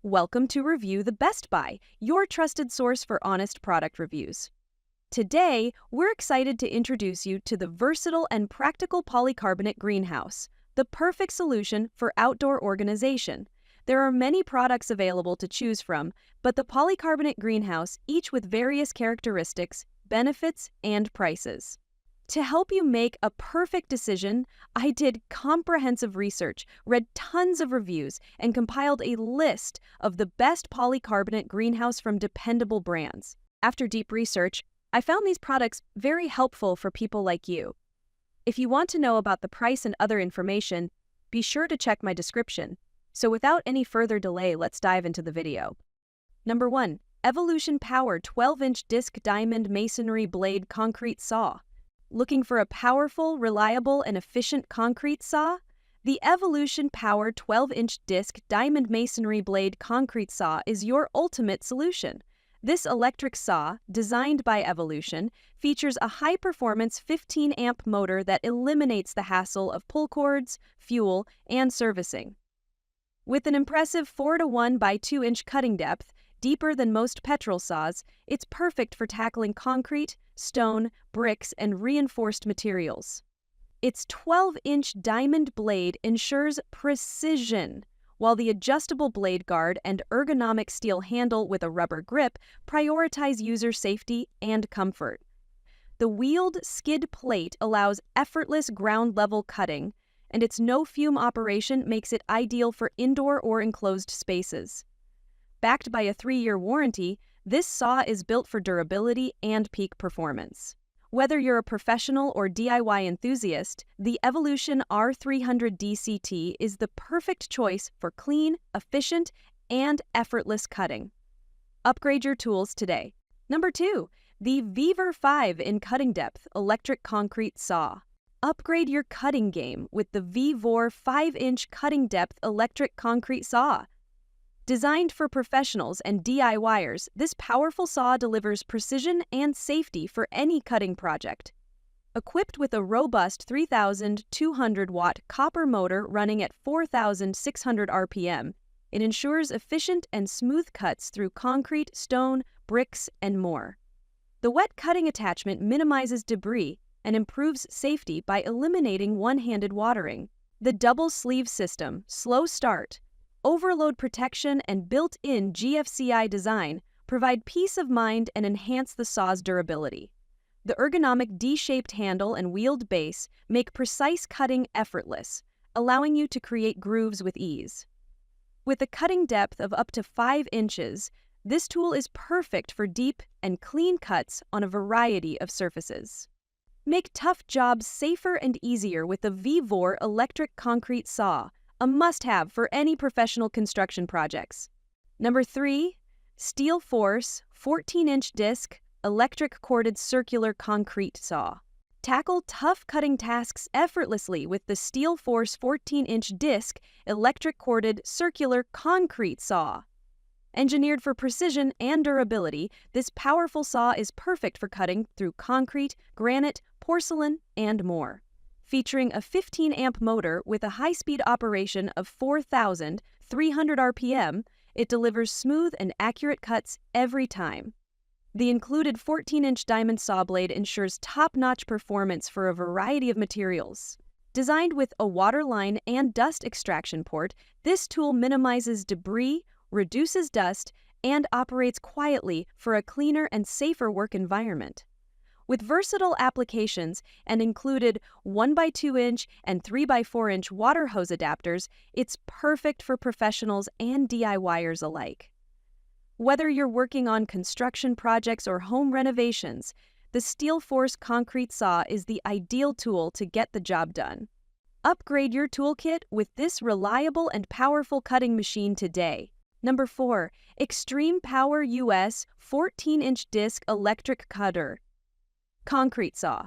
Welcome to Review the Best Buy, your trusted source for honest product reviews. Today, we're excited to introduce you to the versatile and practical polycarbonate greenhouse, the perfect solution for outdoor organization. There are many products available to choose from, but the polycarbonate greenhouse, each with various characteristics, benefits, and prices. To help you make a perfect decision, I did comprehensive research, read tons of reviews, and compiled a list of the best polycarbonate greenhouse from dependable brands. After deep research, I found these products very helpful for people like you. If you want to know about the price and other information, be sure to check my description. So without any further delay, let's dive into the video. Number 1. Evolution Power 12-inch Disc Diamond Masonry Blade Concrete Saw. Looking for a powerful, reliable, and efficient concrete saw? The Evolution Power 12-inch Disc Diamond Masonry Blade Concrete Saw is your ultimate solution. This electric saw, designed by Evolution, features a high-performance 15-amp motor that eliminates the hassle of pull cords, fuel, and servicing. With an impressive 4:1 by 2-inch cutting depth, deeper than most petrol saws, it's perfect for tackling concrete, stone, bricks, and reinforced materials. Its 12-inch diamond blade ensures precision, while the adjustable blade guard and ergonomic steel handle with a rubber grip prioritize user safety and comfort. The wheeled skid plate allows effortless ground-level cutting, and its no-fume operation makes it ideal for indoor or enclosed spaces. Backed by a 3-year warranty, this saw is built for durability and peak performance. Whether you're a professional or DIY enthusiast, the Evolution R300 DCT is the perfect choice for clean, efficient, and effortless cutting. Upgrade your tools today. Number 2. The VEVOR 5 in Cutting Depth Electric Concrete Saw. Upgrade your cutting game with the VEVOR 5-inch Cutting Depth Electric Concrete Saw. Designed for professionals and DIYers, this powerful saw delivers precision and safety for any cutting project. Equipped with a robust 3,200-watt copper motor running at 4,600 RPM, it ensures efficient and smooth cuts through concrete, stone, bricks, and more. The wet cutting attachment minimizes debris and improves safety by eliminating one-handed watering. The double sleeve system, slow start, overload protection, and built-in GFCI design provide peace of mind and enhance the saw's durability. The ergonomic D-shaped handle and wheeled base make precise cutting effortless, allowing you to create grooves with ease. With a cutting depth of up to 5 inches, this tool is perfect for deep and clean cuts on a variety of surfaces. Make tough jobs safer and easier with the VEVOR electric concrete saw, a must-have for any professional construction projects. Number 3. Steel Force 14-inch Disc Electric Corded Circular Concrete Saw. Tackle tough cutting tasks effortlessly with the Steel Force 14-inch Disc Electric Corded Circular Concrete Saw. Engineered for precision and durability, this powerful saw is perfect for cutting through concrete, granite, porcelain, and more. Featuring a 15-amp motor with a high-speed operation of 4,300 RPM, it delivers smooth and accurate cuts every time. The included 14-inch diamond saw blade ensures top-notch performance for a variety of materials. Designed with a waterline and dust extraction port, this tool minimizes debris, reduces dust, and operates quietly for a cleaner and safer work environment. With versatile applications and included 1x2-inch and 3x4-inch water hose adapters, it's perfect for professionals and DIYers alike. Whether you're working on construction projects or home renovations, the Steel Force concrete saw is the ideal tool to get the job done. Upgrade your toolkit with this reliable and powerful cutting machine today. Number 4. XtremepowerUS 14-inch Disc Electric Cutter Concrete Saw.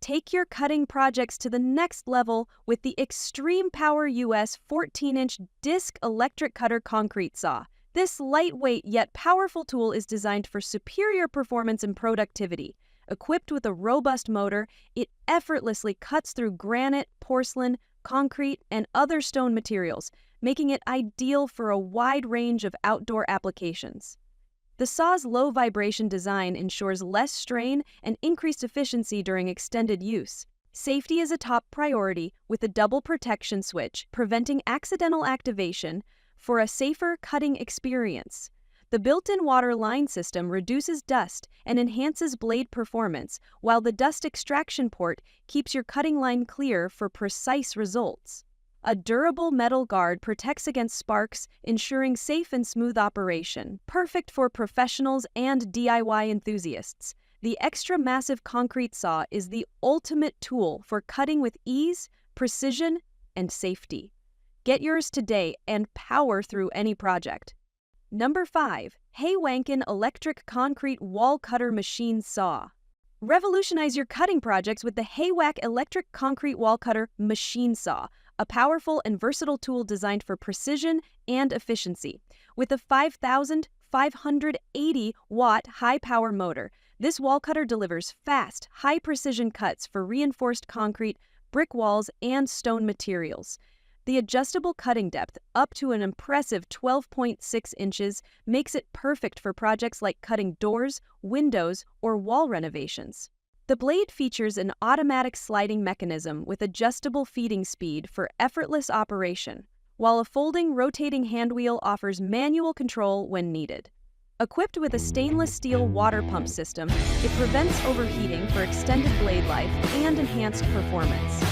Take your cutting projects to the next level with the XtremepowerUS 14-inch Disc Electric Cutter Concrete Saw. This lightweight yet powerful tool is designed for superior performance and productivity. Equipped with a robust motor, it effortlessly cuts through granite, porcelain, concrete, and other stone materials, making it ideal for a wide range of outdoor applications. The saw's low vibration design ensures less strain and increased efficiency during extended use. Safety is a top priority with a double protection switch, preventing accidental activation for a safer cutting experience. The built-in water line system reduces dust and enhances blade performance, while the dust extraction port keeps your cutting line clear for precise results. A durable metal guard protects against sparks, ensuring safe and smooth operation. Perfect for professionals and DIY enthusiasts, the extra massive concrete saw is the ultimate tool for cutting with ease, precision, and safety. Get yours today and power through any project. Number 5. HayWHNKN Electric Concrete Wall Cutter Machine Saw. Revolutionize your cutting projects with the HayWHNKN Electric Concrete Wall Cutter Machine Saw, a powerful and versatile tool designed for precision and efficiency. With a 5,580-watt high-power motor, this wall cutter delivers fast, high-precision cuts for reinforced concrete, brick walls, and stone materials. The adjustable cutting depth, up to an impressive 12.6 inches, makes it perfect for projects like cutting doors, windows, or wall renovations. The blade features an automatic sliding mechanism with adjustable feeding speed for effortless operation, while a folding, rotating handwheel offers manual control when needed. Equipped with a stainless steel water pump system, it prevents overheating for extended blade life and enhanced performance.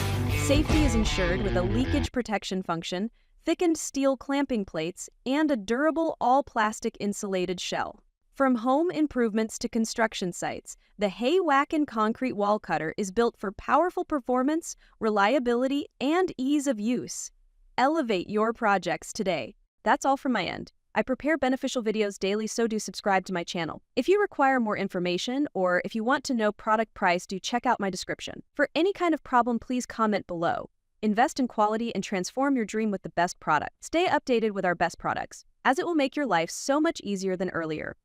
Safety is ensured with a leakage protection function, thickened steel clamping plates, and a durable all-plastic insulated shell. From home improvements to construction sites, the HayWHNKN concrete wall cutter is built for powerful performance, reliability, and ease of use. Elevate your projects today. That's all from my end. I prepare beneficial videos daily, so do subscribe to my channel. If you require more information or if you want to know product price, do check out my description. For any kind of problem, please comment below. Invest in quality and transform your dream with the best product. Stay updated with our best products, as it will make your life so much easier than earlier.